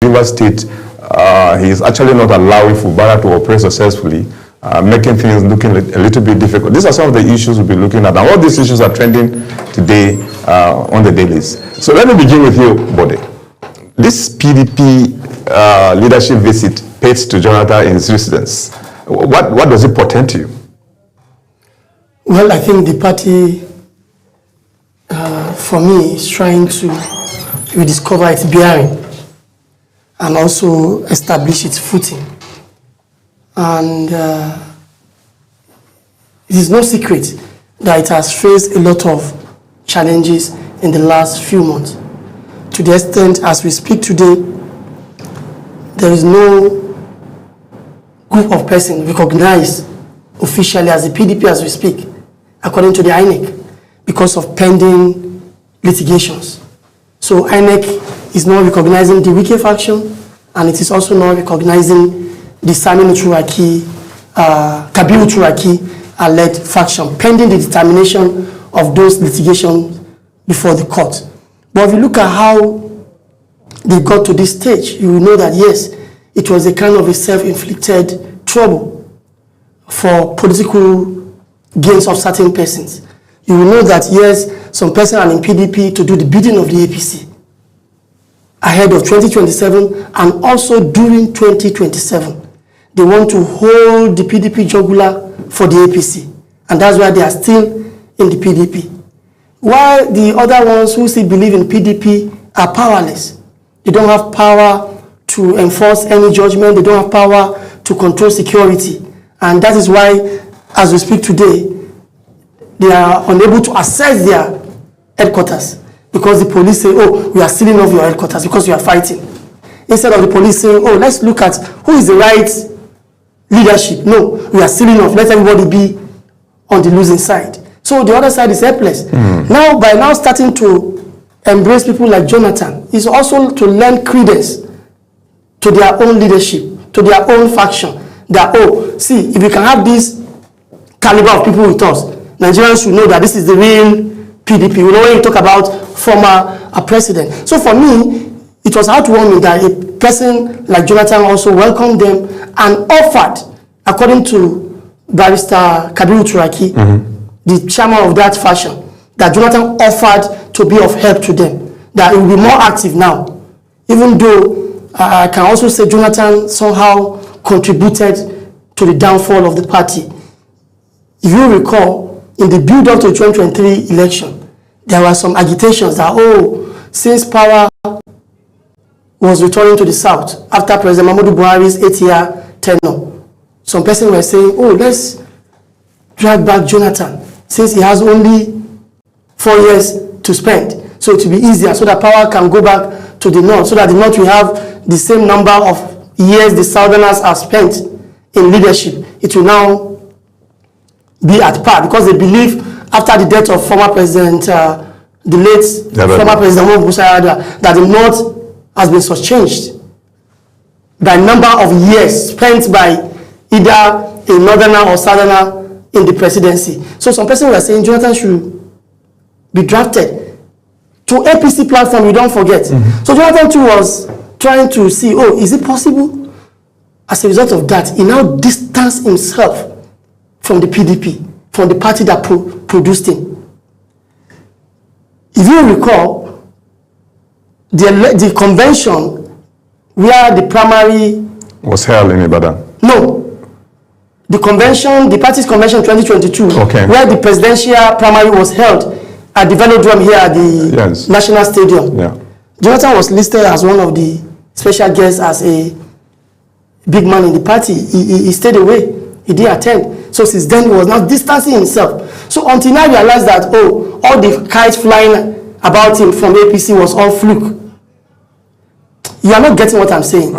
Rivers State, he is actually not allowing Fubara to operate successfully, making things looking a little bit difficult. These are some of the issues we'll be looking at, and all these issues are trending today on the dailies. So let me begin with you, Bode. This PDP leadership visit paid to Jonathan in his residence. What does it portend to you? Well, I think the party, for me, is trying to rediscover its bearing and also establish its footing. And it is no secret that it has faced a lot of challenges in the last few months. To the extent, as we speak today, there is no group of persons recognized officially as the PDP as we speak, according to the INEC, because of pending litigations. So INEC is not recognizing the Wike faction, and it is also not recognizing the Saminu Turaki, Kabiru Turaki-led faction, pending the determination of those litigations before the court. But if you look at how they got to this stage, you will know that yes, it was a kind of a self-inflicted trouble for political gains of certain persons. You will know that yes, some persons are in PDP to do the bidding of the APC ahead of 2027 and also during 2027. They want to hold the PDP jugular for the APC, and that's why they are still in the PDP. While the other ones who still believe in PDP are powerless. They don't have power to enforce any judgment. They don't have power to control security. And that is why, as we speak today, they are unable to access their headquarters because the police say, oh, we are sealing off your headquarters because you are fighting. Instead of the police saying, oh, let's look at who is the right leadership. No, we are sealing off. Let everybody be on the losing side. So the other side is helpless. Now, by now starting to embrace people like Jonathan, is also to lend credence to their own leadership, to their own faction. That, oh, see, if we can have this caliber of people with us, Nigerians should know that this is the real PDP. You know, when you talk about former president. So for me, it was heartwarming that a person like Jonathan also welcomed them and offered, according to Barrister Kabiru Turaki, the chairman of that faction, that Jonathan offered to be of help to them, that it will be more active now. Even though I can also say Jonathan somehow contributed to the downfall of the party. If you recall, in the build-up to the 2023 election, there were some agitations that, oh, since power was returning to the South after President Muhammadu Buhari's 8-year tenure, some persons were saying, oh, let's drag back Jonathan, since he has only 4 years to spend. So it will be easier so that power can go back to the North, so that the North will have the same number of years the Southerners have spent in leadership. It will now be at par because they believe after the death of former President, the late former President Muhammadu Buhari, that the North has been changed by number of years spent by either a Northerner or Southerner in the presidency. So some persons were saying Jonathan should be drafted to APC platform, you don't forget. So Jonathan too was trying to see, oh, is it possible? As a result of that, he now distanced himself from the PDP, from the party that produced him. If you recall, the convention where the primary was held in Ibadan. No. The convention, the party's convention 2022, where the presidential primary was held at the Velodrome here at the National Stadium. Jonathan was listed as one of the special guests as a big man in the party. He stayed away. He didn't attend. So since then, he was now distancing himself. So until now, I realized that, oh, all the kites flying about him from APC was all fluke. You are not getting what I'm saying.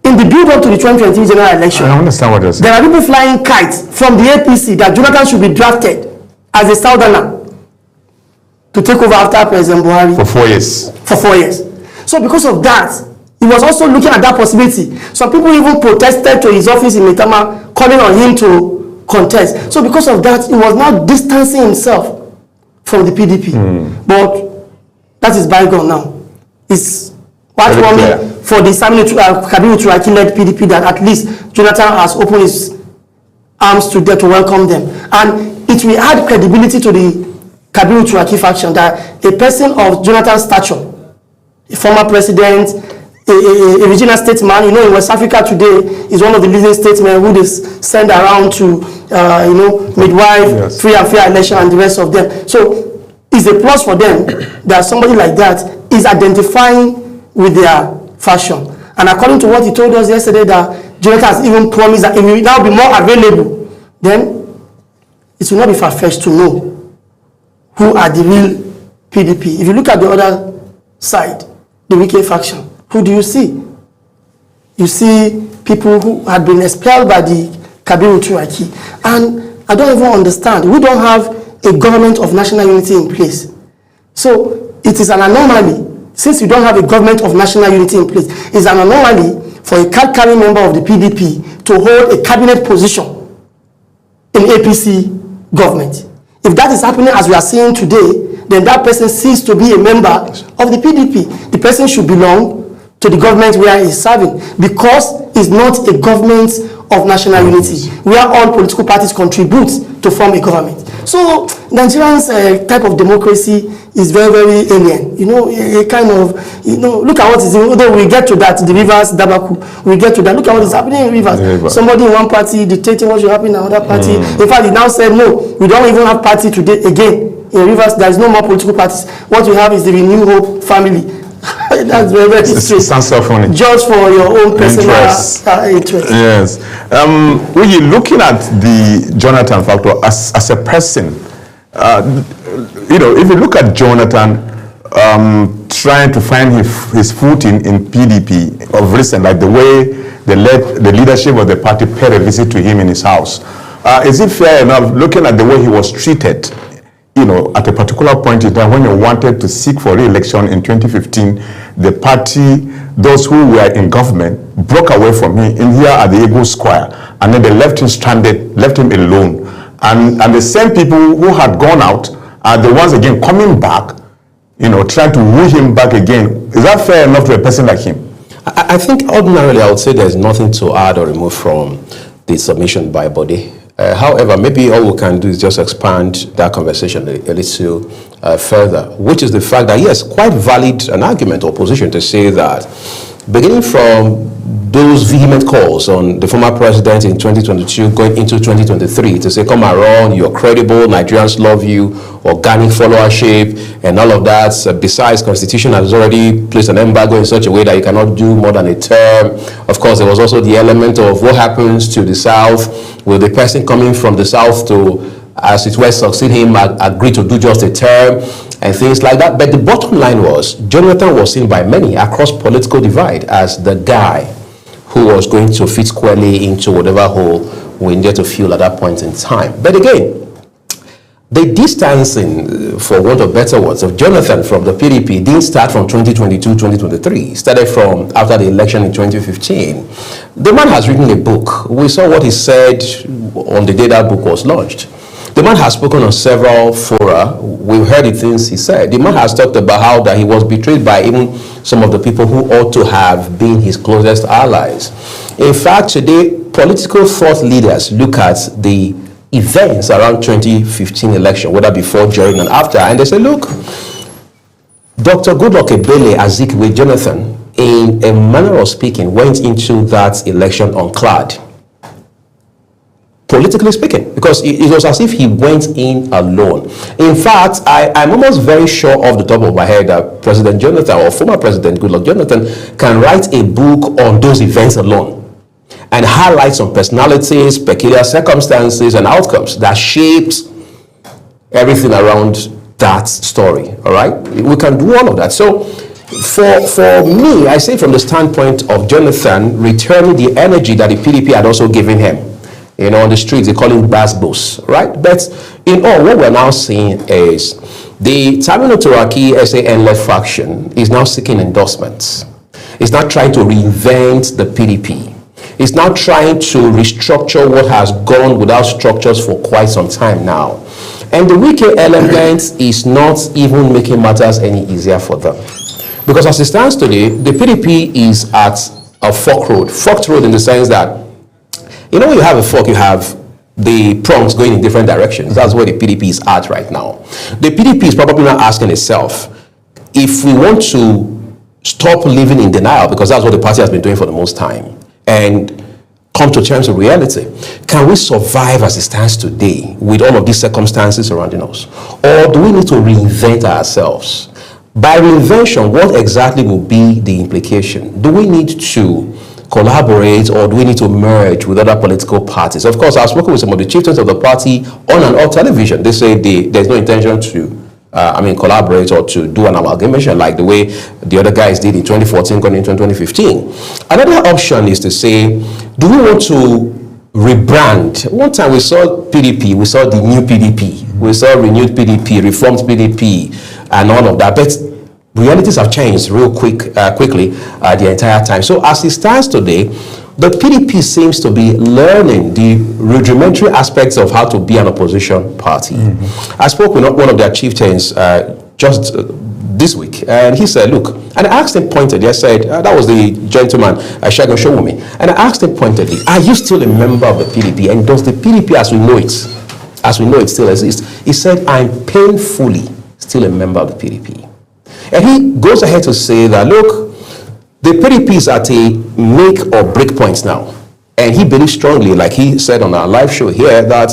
In the build-up to the 2023 general election, I understand what you're saying. There are people flying kites from the APC that Jonathan should be drafted as a Southerner to take over after President Buhari. For 4 years. For 4 years. So because of that, he was also looking at that possibility. Some people even protested to his office in Maitama, calling on him to contest. So because of that, he was now distancing himself from the PDP. But that is bygone now. It's heartwarming for the Kabiru Turaki-led PDP that at least Jonathan has opened his arms to them to welcome them. And it will add credibility to the Kabiru Turaki faction that a person of Jonathan's stature, a former president, a regional statesman, you know, in West Africa today is one of the leading statesmen who they send around to, you know, midwife, free and fair election and the rest of them. So it's a plus for them that somebody like that is identifying with their faction. And according to what he told us yesterday, that Jonathan has even promised that it will now be more available, then it will not be far-fetched to know who are the real PDP. If you look at the other side, the Wike faction, who do you see? You see people who had been expelled by the Kabiru Turaki. And I don't even understand. We don't have a government of national unity in place. So it is an anomaly. Since you don't have a government of national unity in place, it's an anomaly for a card-carrying member of the PDP to hold a cabinet position in APC government. If that is happening as we are seeing today, then that person ceases to be a member of the PDP. The person should belong to the government where he is serving, because it's not a government of national unity where all political parties contribute to form a government. So Nigerians' type of democracy is very, very alien. You know, a kind of, you know, look at what is, although we get to that, the Rivers Dabaku, we get to that. Look at what is happening in Rivers. Somebody in one party dictating what should happen in another party. In fact, he now said, no, we don't even have party today again. In Rivers, there is no more political parties. What we have is the Renew Hope family. That's very, very strange. Sounds so funny. Just for your own personal interest. Yes. When you're looking at the Jonathan factor as a person, you know, if you look at Jonathan trying to find his footing in PDP of recent, like the way the leadership of the party paid a visit to him in his house, is it fair enough, looking at the way he was treated, you know, at a particular point in time when you wanted to seek for re-election in 2015, the party, those who were in government, broke away from him in here at the Eagle Square, and then they left him stranded, left him alone. And the same people who had gone out are the ones again coming back, you know, trying to woo him back again. Is that fair enough to a person like him? I think ordinarily I would say there's nothing to add or remove from the submission by Bode. However, maybe all we can do is just expand that conversation a little further, which is the fact that, yes, quite valid an argument or position to say that beginning from those vehement calls on the former president in 2022 going into 2023 to say, come around, you're credible, Nigerians love you, organic followership, and all of that. Besides, Constitution has already placed an embargo in such a way that you cannot do more than a term. Of course, there was also the element of what happens to the South. Will the person coming from the South to, as it were, succeed him, agree to do just a term, and things like that. But the bottom line was, Jonathan was seen by many across political divide as the guy who was going to fit squarely into whatever hole we needed to fill at that point in time. But again, the distancing, for want of better words, of Jonathan from the PDP didn't start from 2022-2023. It started from after the election in 2015. The man has written a book. We saw what he said on the day that book was launched. The man has spoken on several fora. We've heard the things he said. The man has talked about how that he was betrayed by even some of the people who ought to have been his closest allies. In fact, today, political thought leaders look at the events around 2015 election, whether before, during, and after, and they say, look, Dr. Goodluck Ebele Azikiwe Jonathan, in a manner of speaking, went into that election unclad. Politically speaking, because it was as if he went in alone. In fact, I'm almost very sure off the top of my head that President Jonathan, or former President Goodluck Jonathan, can write a book on those events alone and highlight some personalities, peculiar circumstances, and outcomes that shaped everything around that story. All right, we can do all of that. So for me, I say from the standpoint of Jonathan returning the energy that the PDP had also given him. You know, on the streets, they call him Basbos, right? But in all, what we're now seeing is the Taminul Turaki SAN-led faction is now seeking endorsements. It's not trying to reinvent the PDP. It's not trying to restructure what has gone without structures for quite some time now. And the Wike element is not even making matters any easier for them. Because as it stands today, the PDP is at a forked road in the sense that, you know, when you have a fork, you have the prongs going in different directions. That's where the PDP is at right now. The PDP is probably not asking itself, if we want to stop living in denial, because that's what the party has been doing for the most time, and come to terms with reality, can we survive as it stands today with all of these circumstances surrounding us? Or do we need to reinvent ourselves? By reinvention, what exactly will be the implication? Do we need to collaborate, or do we need to merge with other political parties? Of course, I've spoken with some of the chieftains of the party on and off television. They say there's no intention to collaborate or to do an amalgamation like the way the other guys did in 2014 going into 2015. Another option is to say, do we want to rebrand? One time we saw PDP, we saw the new PDP, we saw renewed PDP, reformed PDP, and all of that. But realities have changed real quickly the entire time. So as it stands today, the PDP seems to be learning the rudimentary aspects of how to be an opposition party. I spoke with one of their chieftains just this week, and he said, look, and I asked him pointedly, I said, that was the gentleman, Segun Showumi, and I asked him pointedly, are you still a member of the PDP, and does the PDP as we know it still exist? He said, I'm painfully still a member of the PDP. And he goes ahead to say that, look, the PDP is at a make or break point now. And he believes strongly, like he said on our live show here, that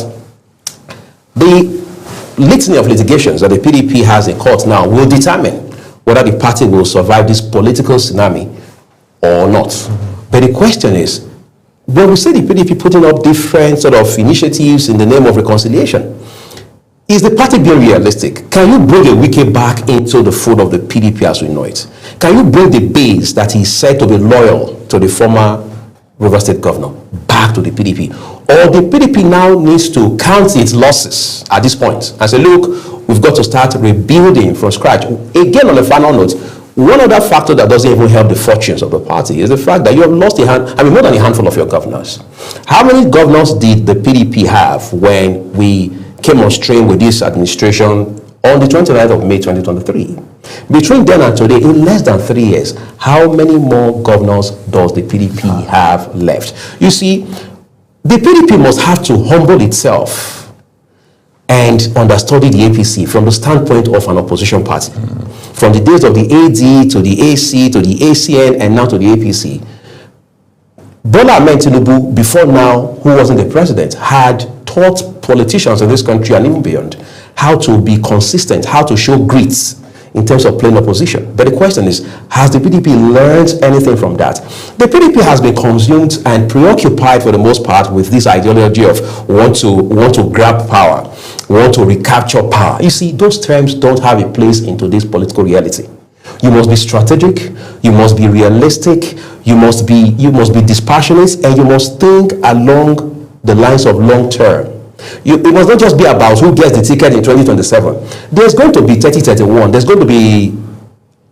the litany of litigations that the PDP has in court now will determine whether the party will survive this political tsunami or not. But the question is, when we see the PDP putting up different sort of initiatives in the name of reconciliation, is the party being realistic? Can you bring a Wike back into the fold of the PDP as we know it? Can you bring the base that is said to be loyal to the former Rivers State governor back to the PDP? Or the PDP now needs to count its losses at this point and say, look, we've got to start rebuilding from scratch. Again, on a final note, one other factor that doesn't even help the fortunes of the party is the fact that you have lost more than a handful of your governors. How many governors did the PDP have when we came on stream with this administration on the 29th of May 2023? Between then and today, in less than 3 years, how many more governors does the PDP have left? You see, the PDP must have to humble itself and understudy the APC from the standpoint of an opposition party. From the days of the AD to the AC to the ACN and now to the APC. Bola Ahmed Tinubu, before now, who wasn't the president, had taught politicians in this country and even beyond how to be consistent, how to show grit in terms of playing opposition. But the question is, has the PDP learned anything from that? The PDP has been consumed and preoccupied for the most part with this ideology of want to grab power, want to recapture power. You see, those terms don't have a place in today's political reality. You must be strategic, you must be realistic, you must be dispassionate, and you must think along the lines of long term. It must not just be about who gets the ticket in 2027. There's going to be 30-31. There's going to be,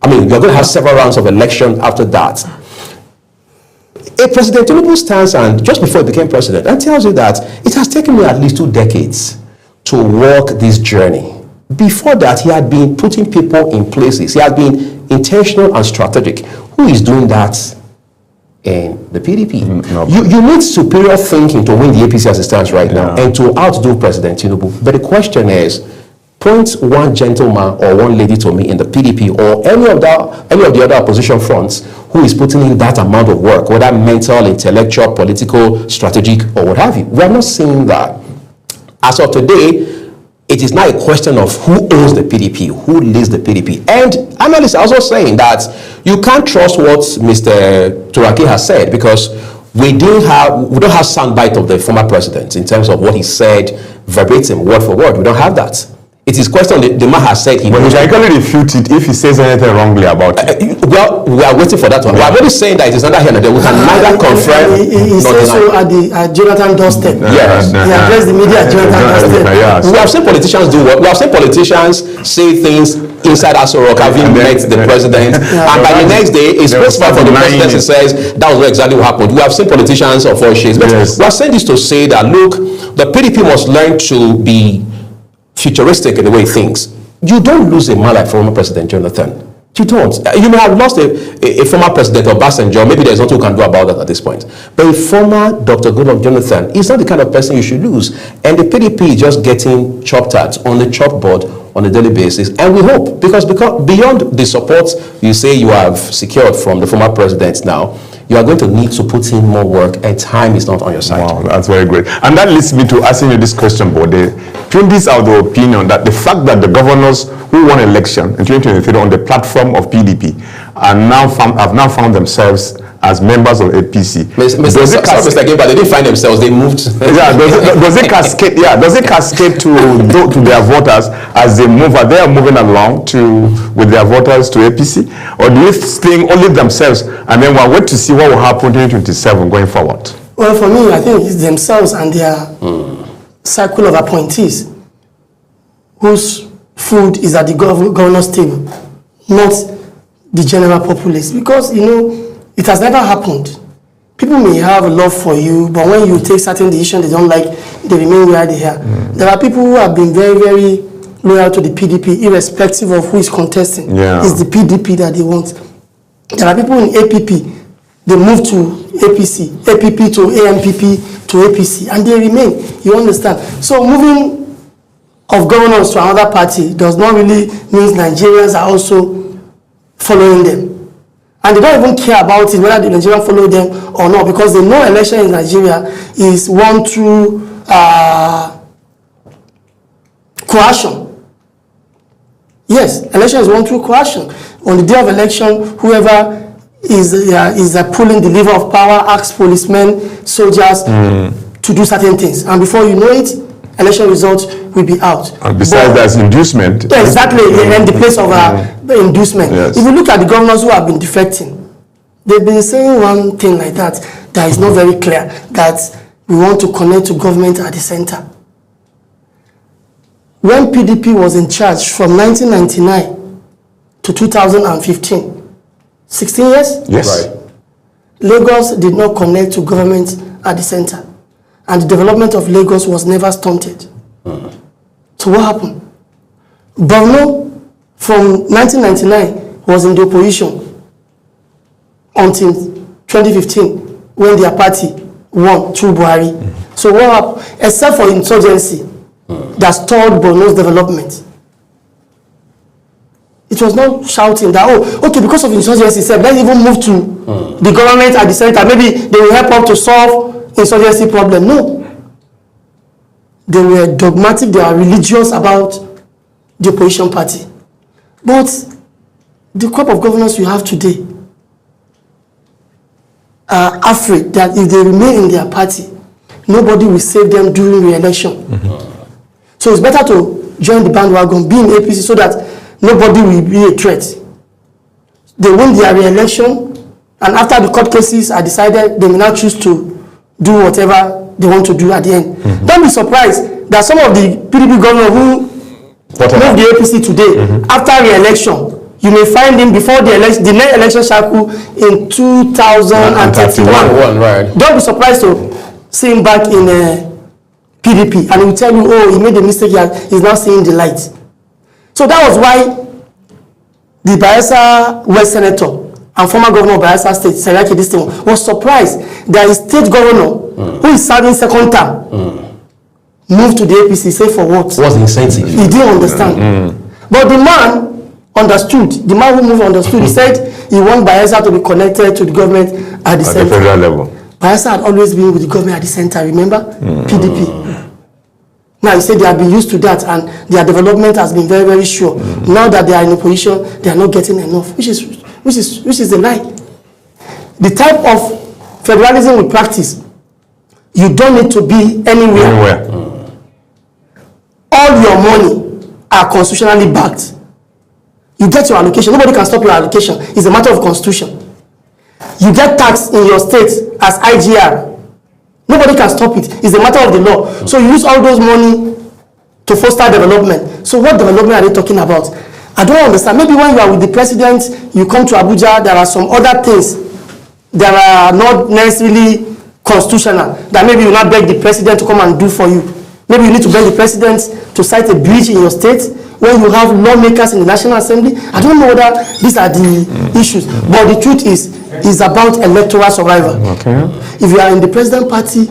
you're going to have several rounds of election after that. A President Tinubu stands and just before he became president and tells you that it has taken me at least 2 decades to walk this journey. Before that, he had been putting people in places. He had been intentional and strategic. Who is doing that in the PDP? No. You need superior thinking to win the APC as it stands right now and to outdo President Tinubu. But the question is, point one gentleman or one lady to me in the PDP or any of the other opposition fronts who is putting in that amount of work, whether mental, intellectual, political, strategic, or what have you. We are not seeing that. As of today, it is now a question of who owns the PDP, who leads the PDP. And analysts are also saying that you can't trust what Mr. Turaki has said because we don't have soundbite of the former president in terms of what he said verbatim, word for word. We don't have that. It is question the man has said he But he can only refute it if he says anything wrongly about it. Well, we are waiting for that one. We are already saying that it is under here and there. We can neither confirm He says so at Jonathan doorstep. Yes. He addressed the media at Jonathan doorstep. Yes. We have seen politicians do what? We have seen politicians say things inside Aso Rock, having met the president, and by the next day, a spokesman for the presidency says that was exactly what happened. We have seen politicians of all shades. But we are saying this to say that, look, the PDP must learn to be futuristic in the way it thinks. You don't lose a man like former President Jonathan You don't. You may have lost a former president, Obasanjo. Maybe there's nothing you can do about that at this point. But a former Dr. Goodluck Jonathan is not the kind of person you should lose. And the PDP is just getting chopped at on the chalkboard on a daily basis. And we hope, because beyond the support you say you have secured from the former president now, you are going to need to put in more work, and time is not on your side. Wow, that's very great. And that leads me to asking you this question, Bode. Pundits are of the opinion that the fact that the governors who won election in 2023 on the platform of PDP have now found themselves as members of APC. Mr. Gilbert, they didn't find themselves, they moved. Yeah, does it cascade? Yeah, does it cascade to their voters as they move? They are moving along with their voters to APC, or do you think only themselves, and then we'll wait to see what will happen in 2027 going forward? Well, for me, I think it's themselves and their circle of appointees whose food is at the governor's table, not the general populace. Because, you know, it has never happened. People may have a love for you, but when you take certain decisions they don't like, they remain where they are. There are people who have been very, very loyal to the PDP, irrespective of who is contesting. Yeah. It's the PDP that they want. There are people in APP, they move to APC, APP to AMPP to APC, and they remain. You understand? So moving of governors to another party does not really mean Nigerians are also following them. And they don't even care about it, whether the Nigerians follow them or not, because they know election in Nigeria is won through coercion. Yes, election is won through coercion. On the day of election, whoever is pulling the lever of power asks policemen, soldiers to do certain things. And before you know it, election results will be out. And besides, there's inducement. Exactly, in the place of inducement. Yes. If you look at the governors who have been defecting, they've been saying one thing like that is not very clear, that we want to connect to government at the center. When PDP was in charge from 1999 to 2015, 16 years? Yes. Right. Lagos did not connect to government at the center. And the development of Lagos was never stunted. So what happened? Borno from 1999 was in the opposition until 2015 when their party won through Buhari. So what happened? Except for insurgency that stalled Borno's development. It was not shouting that, oh, okay, because of insurgency, let's even move to the government at the center. Maybe they will help out to solve insurgency problem. No. They were dogmatic, they are religious about the opposition party. But the crop of governors you have today are afraid that if they remain in their party, nobody will save them during re-election. So it's better to join the bandwagon, be in APC, so that nobody will be a threat. They win their re-election, and after the court cases are decided, they may now choose to do whatever they want to do at the end. Don't be surprised that some of the PDP governors who moved the APC today, after re-election, you may find him before the election, the next election cycle in 2031. Right. Don't be surprised to see him back in PDP, and he will tell you, oh, he made a mistake, he's now seeing the light. So that was why the Bayelsa West Senator and former governor of Bayelsa State, Seriake Distin, was surprised that his state governor, who is serving second term, moved to the APC. Say for what? What's the incentive? He didn't understand. But the man understood. The man who moved understood. He said he wanted Bayelsa to be connected to the government at the center. At the federal level. Bayelsa had always been with the government at the center, remember? PDP. Now, he said they have been used to that, and their development has been very, very sure. Now that they are in a position, they are not getting enough, which is a lie. The type of federalism we practice, you don't need to be anywhere. All your money are constitutionally backed. You get your allocation. Nobody can stop your allocation. It's a matter of constitution. You get tax in your state as IGR. Nobody can stop it. It's a matter of the law. So you use all those money to foster development. So what development are they talking about? I don't understand. Maybe when you are with the president, you come to Abuja, there are some other things that are not necessarily constitutional, that maybe you not beg the president to come and do for you. Maybe you need to beg the president to cite a bridge in your state, when you have lawmakers in the National Assembly. I don't know whether these are the issues, but the truth is, it's about electoral survival. Okay. If you are in the president party,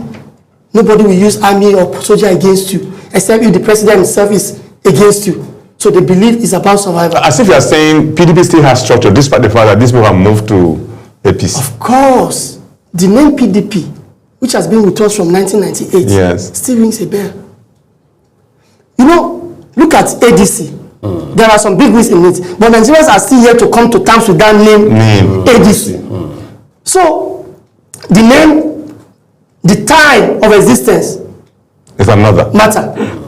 nobody will use army or soldier against you, except if the president himself is against you. So they believe it's about survival. As if you are saying PDP still has structure, despite the fact that these people have moved to APC. Of course, the name PDP, which has been with us from 1998, Yes. still rings a bell. You know, look at ADC. There are some big wins in it, but Nigerians are still here to come to terms with that name, ADC. So, the name, the time of existence It's another. matter.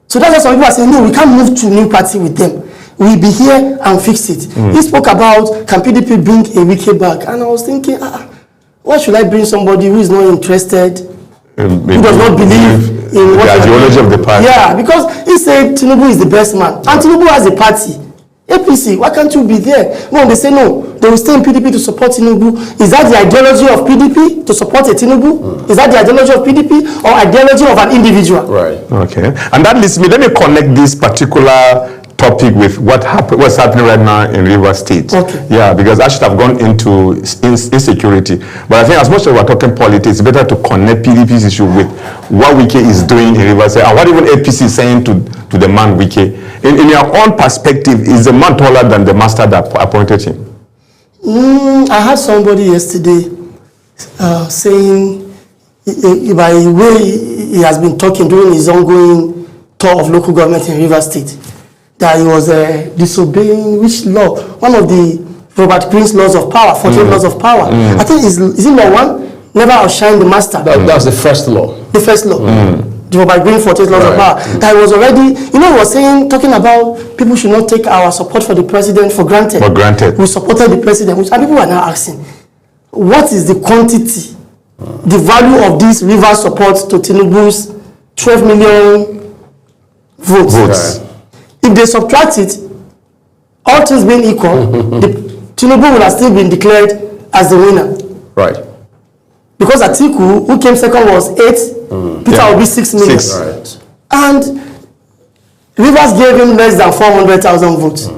So that's why some people are saying, no, we can't move to new party with them. We'll be here and fix it. He spoke about, can PDP bring a wiki back? And I was thinking, why should I bring somebody who is not interested, who does not believe in what the ideology of the party? Yeah, because he said Tinubu is the best man. And Tinubu has a party. APC, why can't you be there? No, they say no. They will stay in PDP to support Tinubu. Is that the ideology of PDP, to support a Tinubu? Is that the ideology of PDP or ideology of an individual? Right. Okay. And that leads me, let me connect this particular topic with what's happening right now in Rivers State. Okay. Yeah, because I should have gone into insecurity. But I think as much as we're talking politics, it's better to connect PDP's issue with what Wike is doing in Rivers State and what even APC is saying to the man Wike. In your own perspective, is the man taller than the master that appointed him? I had somebody yesterday saying, by the way he has been talking during his ongoing tour of local government in Rivers State, that he was disobeying which law? One of the Robert Greene's laws of power, 14 laws of power. I think is it law 1? Never outshine the master. That's the first law. The first law. The Robert Greene 14 laws of power. That was already, he was saying, talking about people should not take our support for the president for granted. For granted. We supported the president, and people are now asking, what is the quantity, the value of this Rivers support to Tinubu's 12 million votes? Votes. If they subtract it, all things being equal, Tinubu would have still been declared as the winner. Right. Because Atiku, who came second, was 8, Peter will be 6 million. 6. Right. And Rivers gave him less than 400,000 votes.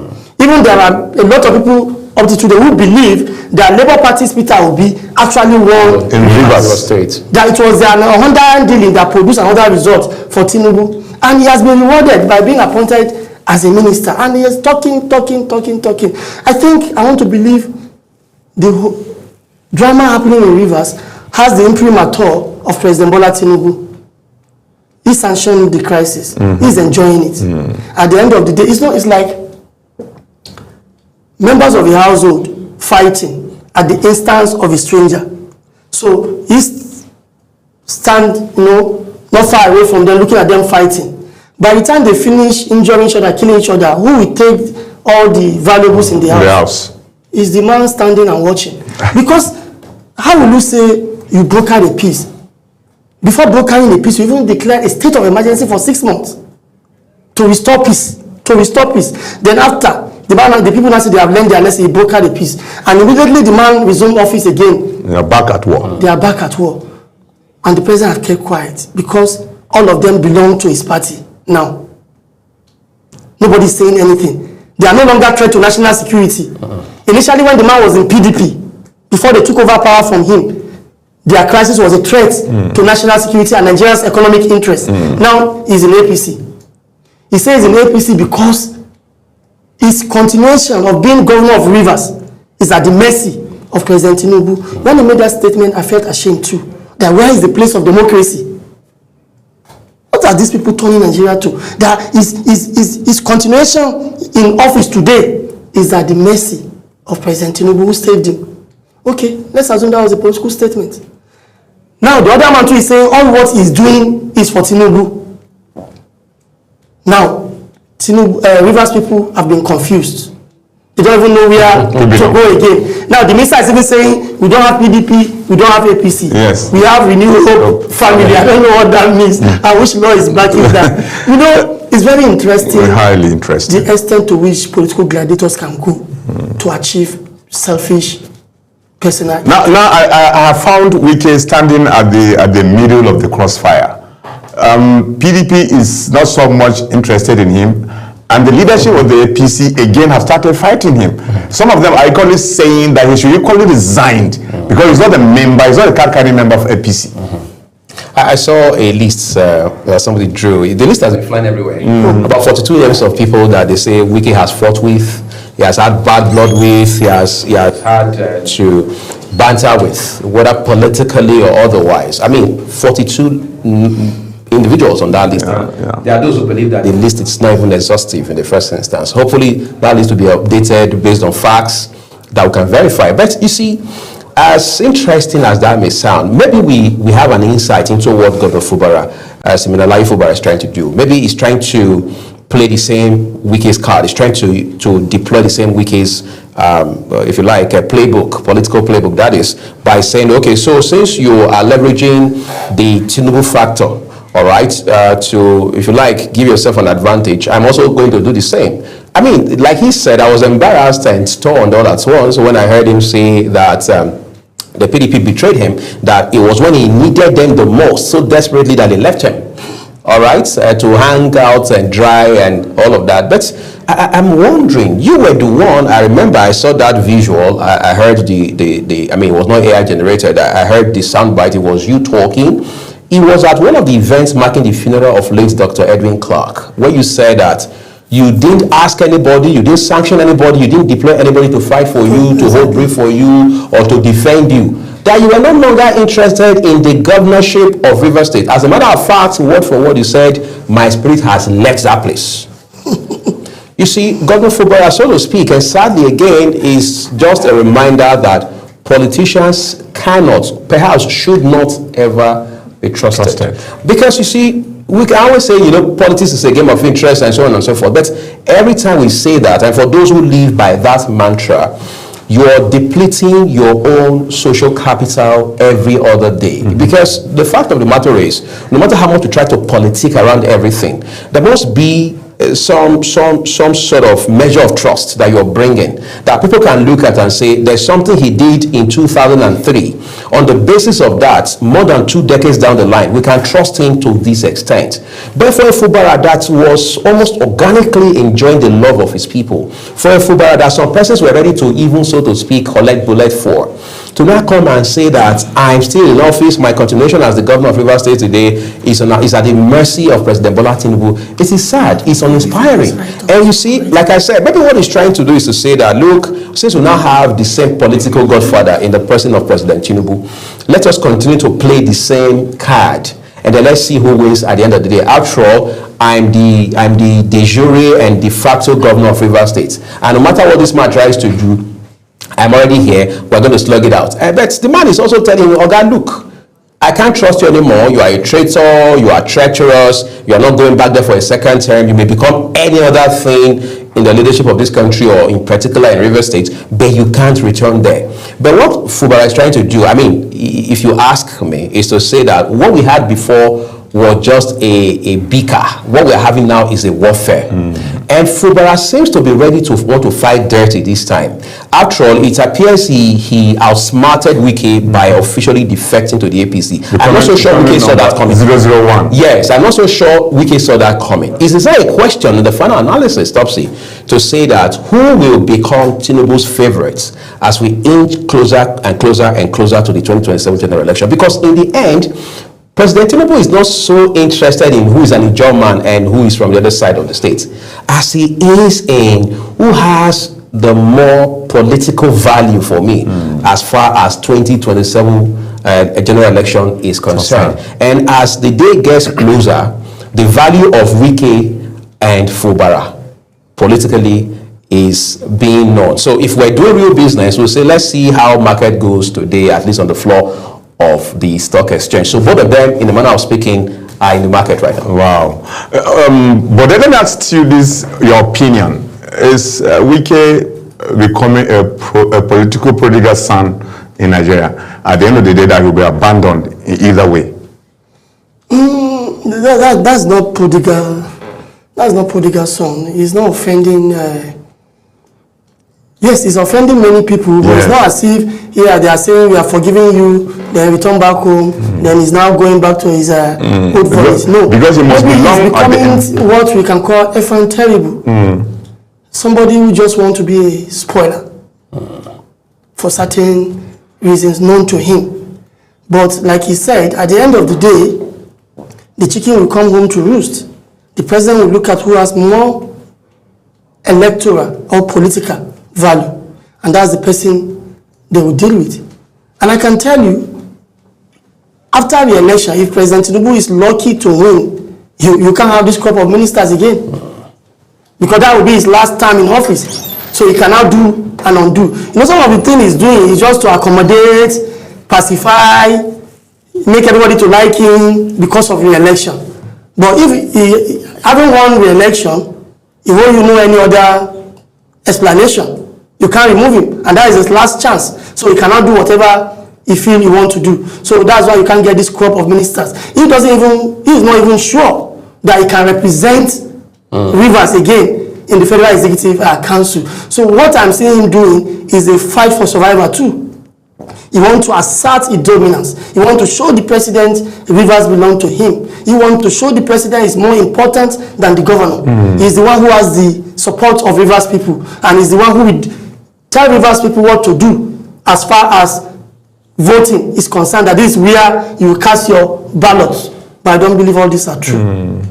Even there are a lot of people up to today who believe that Labour Party's Peter Obi actually won In Rivers State. that it was an Honda dealing that produced another result for Tinubu. And he has been rewarded by being appointed as a minister. And he is talking. I want to believe the drama happening in Rivers has the imprimatur of President Bola Tinubu. He sanctioned the crisis. He's enjoying it. At the end of the day, it's like members of the household fighting at the instance of a stranger. So he stand, not far away from them, looking at them fighting. By the time they finish injuring each other, killing each other, who will take all the valuables in the house? Is the man standing and watching. Because how will you say you brokered a peace? Before brokering a peace, you even declare a state of emergency for 6 months to restore peace. Then after, the people now say they have learned their lesson, he brokered a peace. And immediately the man resumed office again. They are back at war. They are back at war. And the president had kept quiet because all of them belong to his party now. Nobody's saying anything. They are no longer threat to national security. Initially, when the man was in PDP, before they took over power from him, their crisis was a threat to national security and Nigeria's economic interests. Now he's in APC. He says in APC because his continuation of being governor of Rivers is at the mercy of President Tinubu. When he made that statement, I felt ashamed too. That where is the place of democracy? What are these people turning Nigeria to? That his continuation in office today is at the mercy of President Tinubu, who saved him. Okay, let's assume that was a political statement. Now, the other man too is saying all what he's doing is for Tinubu. Now, Rivers people have been confused. They don't even know where to go again. Now, the minister is even saying, we don't have PDP, we don't have APC. Yes. We have Renew Hope family. I don't know what that means. I wish law is backing that. It's very interesting. Highly interesting. The extent to which political gladiators can go to achieve selfish personal. Now I have found Wike standing at the middle of the crossfire. PDP is not so much interested in him. And the leadership of the APC again have started fighting him. Some of them are equally saying that he should equally resign because he's not a member, he's not a card-carrying member of APC. I saw a list that somebody drew. The list has been flying everywhere. About 42 names of people that they say Wike has fought with, he has had bad blood with, he has had to banter with, whether politically or otherwise. I mean, 42 individuals on that list. There are those who believe that the list is not even exhaustive in the first instance. Hopefully, that list will be updated based on facts that we can verify. But you see, as interesting as that may sound, maybe we have an insight into what Governor Fubara, Siminalayi Fubara, is trying to do. Maybe he's trying to play the same Wike's card. He's trying to deploy the same Wike's, if you like, a playbook, political playbook, that is, by saying, okay, so since you are leveraging the Tinubu factor, all right, to, if you like, give yourself an advantage, I'm also going to do the same. I mean, like he said, I was embarrassed and stunned all at once when I heard him say that the PDP betrayed him, that it was when he needed them the most, so desperately, that they left him, all right, to hang out and dry and all of that. But I'm wondering, you were the one, I remember I saw that visual, I heard I mean, it was not AI generated, I heard the soundbite, it was you talking. It was at one of the events marking the funeral of late Dr. Edwin Clark, where you said that you didn't ask anybody, you didn't sanction anybody, you didn't deploy anybody to fight for you, to hold brief for you, or to defend you. That you were no longer interested in the governorship of Rivers State. As a matter of fact, word for word, you said, my spirit has left that place. You see, Governor Fubara, so to speak, and sadly again, is just a reminder that politicians cannot, perhaps should not ever be trusted. Because you see, we can always say, you know, politics is a game of interest and so on and so forth. But every time we say that, and for those who live by that mantra, you're depleting your own social capital every other day. Because the fact of the matter is, no matter how much you try to politic around everything, there must be some sort of measure of trust that you're bringing, that people can look at and say there's something he did in 2003. On the basis of that, more than 2 decades down the line, we can trust him to this extent. But for Fubara, that was almost organically enjoying the love of his people. For Fubara, that some persons were ready to even, so to speak, collect bullet for. To now come and say that I'm still in office, my continuation as the governor of Rivers State today is at the mercy of President Bola Tinubu. It is sad, it's uninspiring. And you see, like I said, maybe what he's trying to do is to say that, look, since we now have the same political godfather in the person of President Tinubu, let us continue to play the same card. And then let's see who wins at the end of the day. After all, I'm the de jure and de facto governor of Rivers State. And no matter what this man tries to do, I'm already here, we're going to slug it out. But the man is also telling me, oh God, look, I can't trust you anymore. You are a traitor, you are treacherous, you are not going back there for a second term. You may become any other thing in the leadership of this country, or in particular in Rivers State, but you can't return there. But what Fubara is trying to do, I mean, if you ask me, is to say that what we had before was just a beaker. What we're having now is a warfare. And Fubara seems to be ready to want to fight dirty this time. After all, it appears he outsmarted Wike by officially defecting to the APC. I'm not so sure Wike saw that coming. 001. Yes, I'm not so sure Wike saw that coming. Is there a question in the final analysis, Topsy, to say that who will become Tinubu's favorites as we inch closer and closer and closer to the 2027 general election? Because in the end, President Tinubu is not so interested in who is an Ijaw man and who is from the other side of the state, as he is in who has the more political value for me as far as 2027 general election is concerned. And as the day gets closer, the value of Wike and Fubara politically is being known. So if we're doing real business, we'll say, let's see how market goes today, at least on the floor of the stock exchange. So both of them, in the manner of speaking, are in the market right now. Wow. But let me ask you this, your opinion. Is Wike becoming a political prodigal son in Nigeria? At the end of the day, that will be abandoned in either way? That's not prodigal. That's not prodigal son. He's not offending Yes, it's offending many people, but it's not as if here they are saying we are forgiving you, then return back home, then he's now going back to his old voice. No, because he must maybe belong he's becoming what we can call effing terrible. Somebody who just wants to be a spoiler for certain reasons known to him. But like he said, at the end of the day, the chicken will come home to roost. The president will look at who has more electoral or political value, and that's the person they will deal with. And I can tell you, after the election, if President Tinubu is lucky to win, you can't have this crop of ministers again, because that will be his last time in office. So he cannot do and undo. You know, some of the things he's doing is just to accommodate, pacify, make everybody to like him because of the election. But if he having won the election, he won't know any other explanation. You can't remove him, and that is his last chance. So he cannot do whatever he feels he wants to do. So that's why you can't get this crop of ministers. He is not even sure that he can represent Rivers again in the Federal Executive Council. So what I'm seeing him doing is a fight for survival too. He wants to assert his dominance. He wants to show the president Rivers belong to him. He wants to show the president is more important than the governor. He's the one who has the support of Rivers people, and he's the one who will tell Rivers people what to do as far as voting is concerned, that this is where you will cast your ballots. But I don't believe all these are true.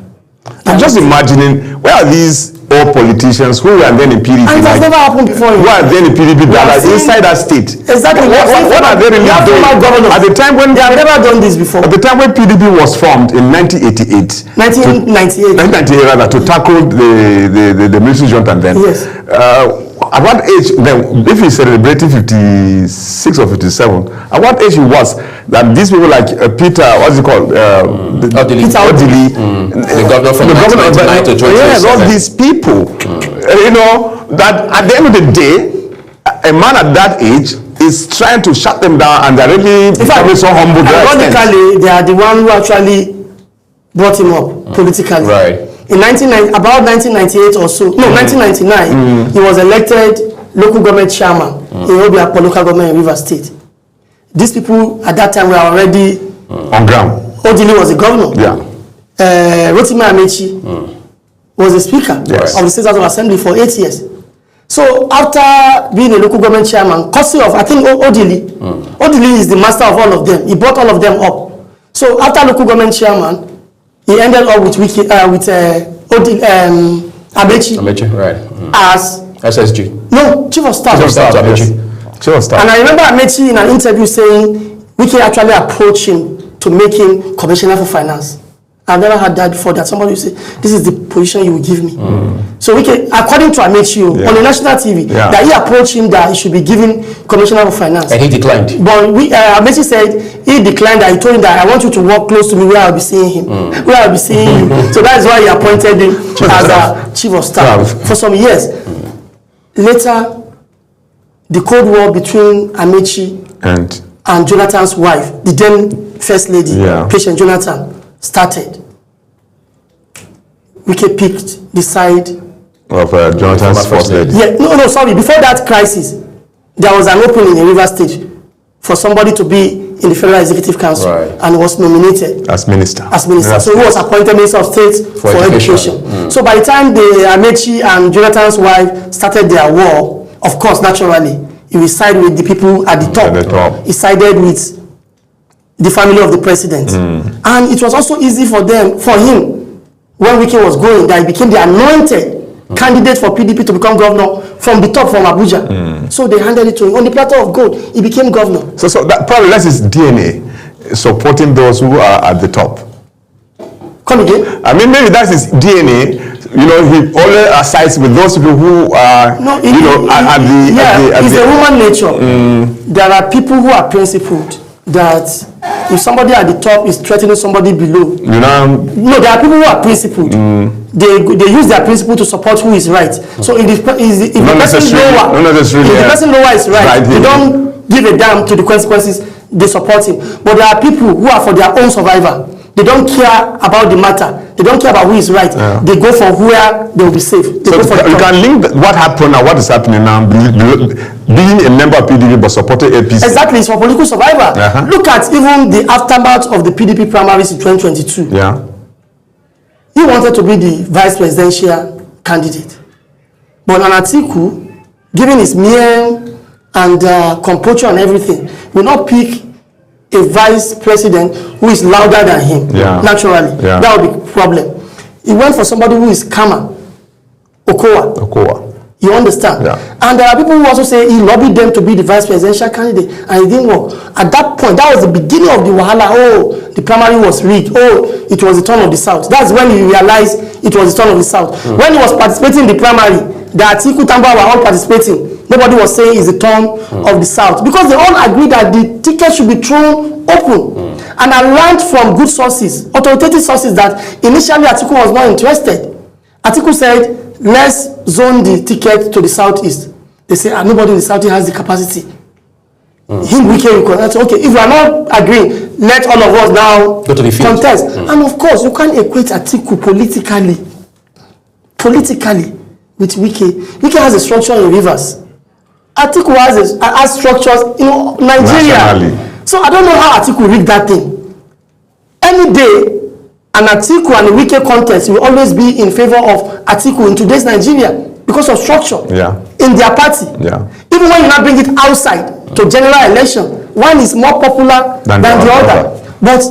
I'm just imagining, where are these all politicians who were then in PDP? And it has never happened before. Who are then in PDP that are inside that state? Exactly. What are they really doing? At the time when they have never done this before. At the time when PDP was formed in 1988. 1998 rather, to tackle the military junta then. Yes. At what age then, if he's celebrating 56 or 57, at what age he was that these people like Peter, what's it called? Odili. The governor from 1999 to 2027. Yes, all these people, you know, that at the end of the day, a man at that age is trying to shut them down, and they're really becoming so humble. Ironically, they are the one who actually brought him up politically. Right. In about 1998 or so, no, 1999, he was elected local government chairman in Obiakpo local government in Rivers State. These people at that time were already on ground. Odili was the governor. Yeah. Rotimi Amechi was the speaker of the State House of Assembly for 8 years. So after being a local government chairman, courtesy of, I think, Odili, Odili is the master of all of them. He brought all of them up. So after local government chairman, he ended up with Amechi, right? As SSG. No, chief of staff. Chief of staff, Amechi. Chief of staff. And I remember Amechi in an interview saying Wike actually approached him to make him commissioner for finance. I've never had that before, that somebody will say, this is the position you will give me. So Wike, according to Amechi, on the national TV, that he approached him that he should be given commissioner for finance. And he declined. But Amechi said he declined that. He told him that I want you to walk close to me where I'll be seeing him, where I'll be seeing you. So that is why he appointed him as a chief of staff for some years. Later, the Cold War between Amechi and Jonathan's wife, the then First Lady, Patient Jonathan, started. Wike picked the side of Jonathan's First Lady. Sorry. Before that crisis, there was an opening in Rivers State for somebody to be in the Federal Executive Council, and was nominated as minister. So he was appointed Minister of State for Education. So by the time the Amechi and Jonathan's wife started their war, of course, naturally, he will side with the people at the top. He sided with the family of the president. And it was also easy for him, when Wike was going, that he became the anointed candidate for PDP to become governor from the top, from Abuja. So they handed it to him. On the platter of gold, he became governor. So that probably that's his DNA, supporting those who are at the top. Come again? I mean, maybe that's his DNA. You know, he always sides with those people who are, it's a human nature. There are people who are principled, that if somebody at the top is threatening somebody below, no, there are people who are principled. They use their principle to support who is right. So if the person lower is right, they don't give a damn to the consequences. They support him. But there are people who are for their own survival. They don't care about the matter. They don't care about who is right. They go for where they will be safe. They So go for the you top. can link what happened and what is happening now, being a member of PDP but supporting APC. Exactly, it's for political survival. Look at even the aftermath of the PDP primaries in 2022. Yeah. He wanted to be the vice presidential candidate. But Atiku, given his mien and composure and everything, will not pick a vice president who is louder than him, naturally. That would be a problem. He went for somebody who is calmer, Okowa. You understand? And there are people who also say he lobbied them to be the vice presidential candidate and it didn't work. At that point, that was the beginning of the wahala. Oh, the primary was rigged. Oh, it was the turn of the South. That's when he realized it was the turn of the South. When he was participating in the primary, the Atiku Tambuwal were all participating. Nobody was saying it's the turn of the South because they all agreed that the ticket should be thrown open. And I learned from good sources, authoritative sources, that initially Atiku was not interested. Atiku said, let's zone the ticket to the southeast. They say, nobody in the southeast has the capacity. Him, we can say, okay, if we are not agreeing, let all of us now go to the field. Contest. And of course, you can't equate Atiku politically with Wike. Wike has a structure in Rivers. Atiku has structures in Nigeria. Nationally. So I don't know how Atiku rigged that thing. Any day, an Atiku and a Wike contest will always be in favor of Atiku in today's Nigeria because of structure in their party. Even when you now bring it outside to general election, one is more popular than the other. But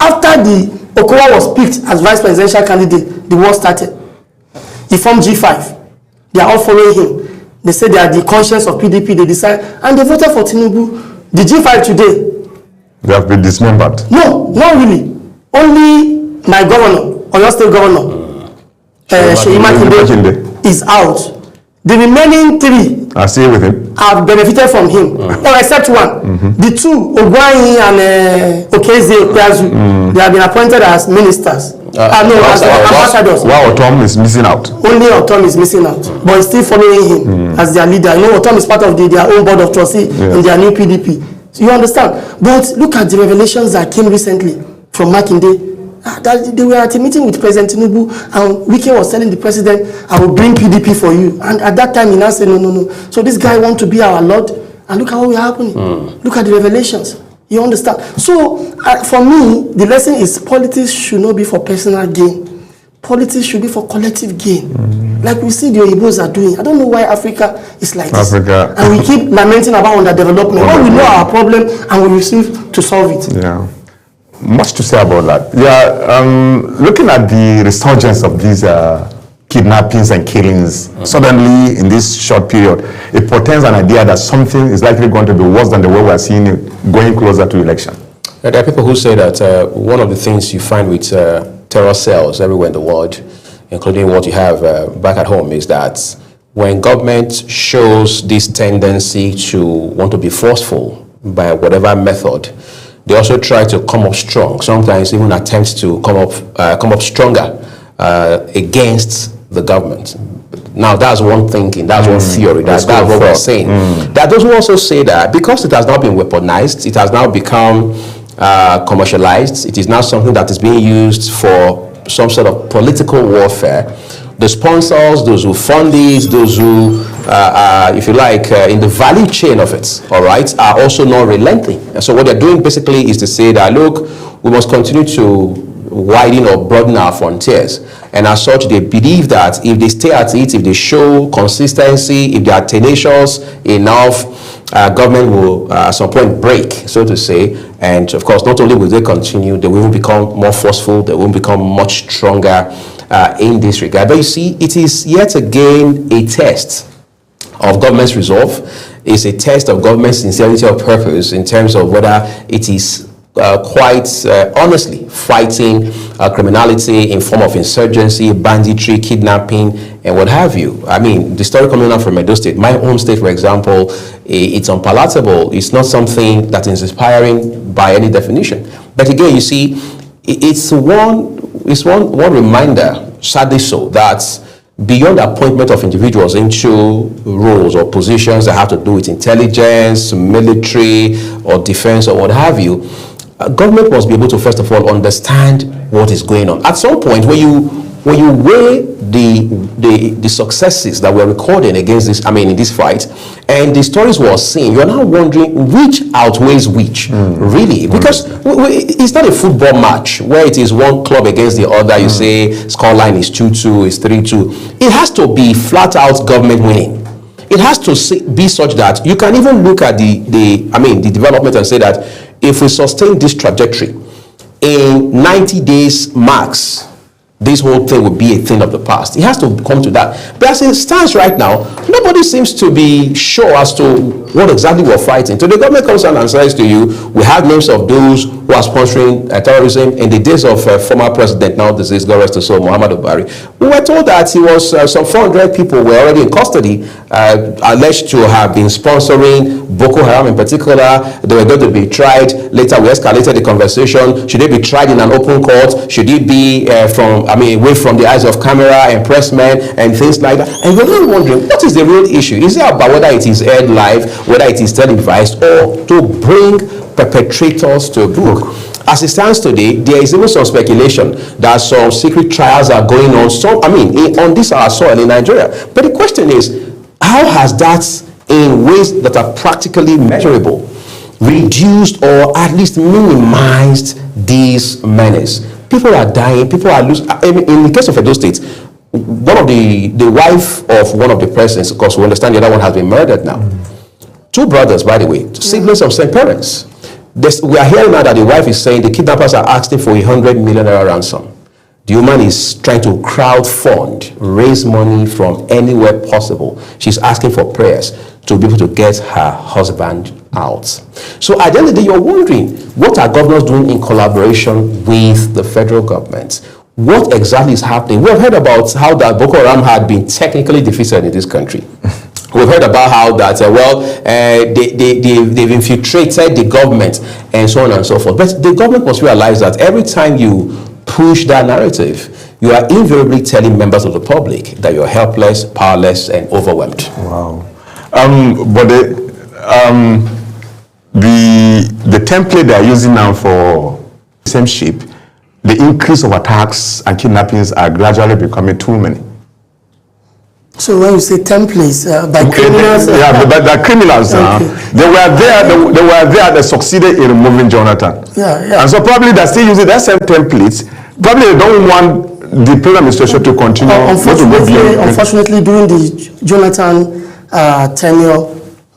after the Okowa was picked as vice presidential candidate, the war started. He formed G5. They are all following him. They say they are the conscience of PDP. They decide, and they voted for Tinubu. The G5 today, they have been dismembered. No, not really. Only my governor, Oyo State Governor, Seyi Makinde, is out. The remaining three are still with him. Have benefited from him, except one. The two, Ogwani and Okeze Okpeazu, they have been appointed as ministers. As ambassadors. Wow, Otom is missing out. Only Otom is missing out, but he's still following him as their leader. You know, Otom is part of their own board of trustees in their new PDP. So you understand? But look at the revelations that came recently from Makinde. That they were at a meeting with President Tinubu, and Wike was telling the president, I will bring PDP for you. And at that time, he now said, no. So this guy wants to be our Lord, and look at what we are happening. Look at the revelations. You understand? So, for me, the lesson is politics should not be for personal gain. Politics should be for collective gain. Like we see the Oyibos are doing. I don't know why Africa is like this. And we keep lamenting about underdevelopment. When we know our problem and we refuse to solve it. Yeah. Much to say about that. Looking at the resurgence of these kidnappings and killings suddenly in this short period, it portends an idea that something is likely going to be worse than the way we are seeing it going closer to election. There are people who say that one of the things you find with terror cells everywhere in the world, including what you have back at home, is that when government shows this tendency to want to be forceful by whatever method, they also try to come up strong, sometimes even attempt to come up stronger against the government. Now, that's one thinking, that's one theory, that's what we're saying. That doesn't also say that because it has now been weaponized, it has now become commercialized, it is now something that is being used for some sort of political warfare. The sponsors, those who fund this, those who, if you like, in the value chain of it, all right, are also not relenting. And so what they're doing basically is to say that, look, we must continue to widen or broaden our frontiers. And as such, they believe that if they stay at it, if they show consistency, if they are tenacious enough, government will at some point break, so to say. And of course, not only will they continue, they will become more forceful, they will become much stronger in this regard. But you see, it is yet again a test of government's resolve. It's a test of government's sincerity of purpose in terms of whether it is quite honestly fighting criminality in form of insurgency, banditry, kidnapping, and what have you. I mean, the story coming out from Edo State, my home state, for example, it's unpalatable. It's not something that is inspiring by any definition. But again, you see, it's one reminder, sadly so, that beyond the appointment of individuals into roles or positions that have to do with intelligence, military, or defense, or what have you, government must be able to first of all understand what is going on. At some point, when you weigh the successes that we're recording against this, in this fight, and the stories we're seeing, you're now wondering which outweighs which, really, because it's not a football match where it is one club against the other. You say scoreline is 2-2, is 3-2. It has to be flat out government winning. It has to be such that you can even look at the development and say that if we sustain this trajectory in 90 days max, this whole thing will be a thing of the past. It has to come to that. But as it stands right now, nobody seems to be sure as to what exactly we're fighting. So the government comes out and says to you, we have names of those who are sponsoring terrorism. In the days of former president, now deceased, God rest his soul, Muhammadu Buhari, we were told that he was some 400 people were already in custody, alleged to have been sponsoring Boko Haram in particular. They were going to be tried. Later, we escalated the conversation. Should they be tried in an open court? Should it be away from the eyes of camera and press men and things like that? And we're not wondering, what is the real issue? Is it about whether it is aired live, whether it is televised, or to bring perpetrators to book? As it stands today, there is even some speculation that some secret trials are going on. On this our soil in Nigeria. But the question is, how has that, in ways that are practically measurable, reduced or at least minimized this menace? People are dying, people are losing. In the case of Edo State, one of the wife of one of the presidents, of course, we understand the other one has been murdered now. Two brothers, by the way, siblings of same parents. We are hearing now that the wife is saying the kidnappers are asking for $100 million ransom. The woman is trying to crowdfund, raise money from anywhere possible. She's asking for prayers to be able to get her husband out. So at the end of the day, you're wondering, what are governors doing in collaboration with the federal government? What exactly is happening? We've heard about how that Boko Haram had been technically defeated in this country. We've heard about how that, they've infiltrated the government and so on and so forth. But the government must realize that every time you push that narrative, you are invariably telling members of the public that you're helpless, powerless, and overwhelmed. Wow. But the template they are using now for the same ship, the increase of attacks and kidnappings are gradually becoming too many. So when you say templates, by criminals? But the criminals, they were there, they succeeded in removing Jonathan. Yeah. And so probably they're still using that same templates. Probably they don't want the present administration to continue. Unfortunately, during the Jonathan tenure,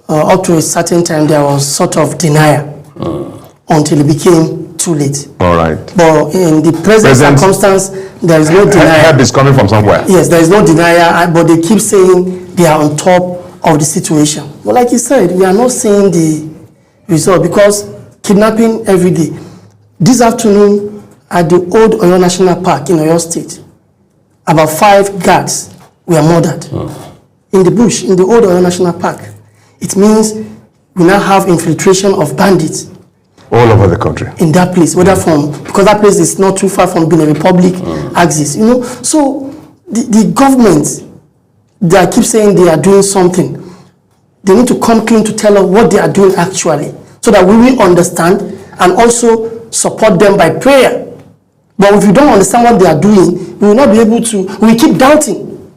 up to a certain time, there was sort of denial until it became too late. All right. But in the present circumstance, there is no denial. Help is coming from somewhere. Yes, there is no denial, but they keep saying they are on top of the situation. But like you said, we are not seeing the result because kidnapping every day. This afternoon at the old Oyo National Park in Oyo State, about 5 guards were murdered in the bush, in the old Oyo National Park. It means we now have infiltration of bandits all over the country. In that place, whether because that place is not too far from Benin Republic axis, So the government that keep saying they are doing something, they need to come clean to tell us what they are doing actually, so that we will understand and also support them by prayer. But if you don't understand what they are doing, we will not be able to, we keep doubting.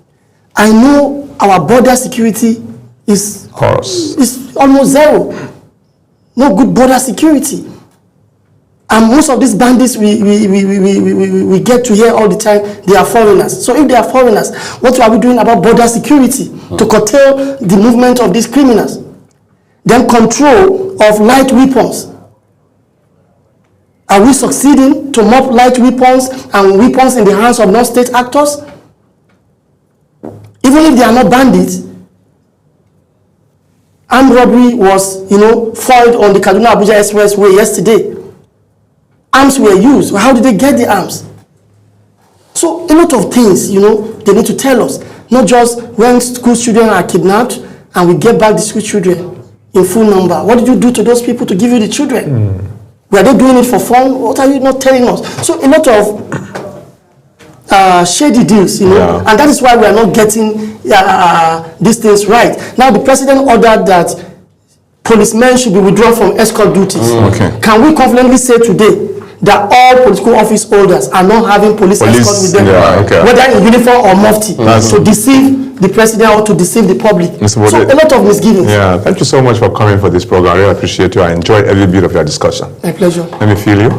I know our border security is almost zero. No good border security. And most of these bandits we get to hear all the time, they are foreigners. So if they are foreigners, what are we doing about border security to curtail the movement of these criminals? Then control of light weapons. Are we succeeding to mop light weapons and weapons in the hands of non-state actors? Even if they are not bandits, armed robbery was, foiled on the Kaduna-Abuja Expressway yesterday. Arms were used. How did they get the arms? So a lot of things, they need to tell us. Not just when school children are kidnapped and we get back the school children in full number. What did you do to those people to give you the children? Were they doing it for fun? What are you not telling us? So a lot of shady deals, and that is why we are not getting these things right. Now the president ordered that policemen should be withdrawn from escort duties. Okay. Can we confidently say today that all political office holders are not having police escort with them, yeah, okay. whether in uniform or mufti, to deceive the president or to deceive the public? Mr. So Bode. a lot of misgivings. Yeah, thank you so much for coming for this program. I really appreciate you. I enjoyed every bit of your discussion. My pleasure. Let me feel you.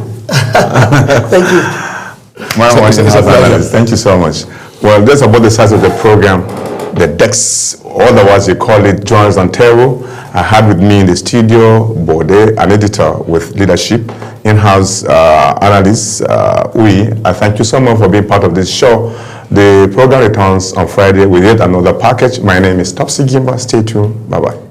Thank you. It's a pleasure. Thank you so much. Well, that's about the size of the program. The DEX, otherwise you call it Jones and Terrell. I had with me in the studio Bode, an editor with leadership, in-house analyst, Uyi. I thank you so much for being part of this show. The program returns on Friday with yet another package. My name is Topsy Gimba. Stay tuned. Bye-bye.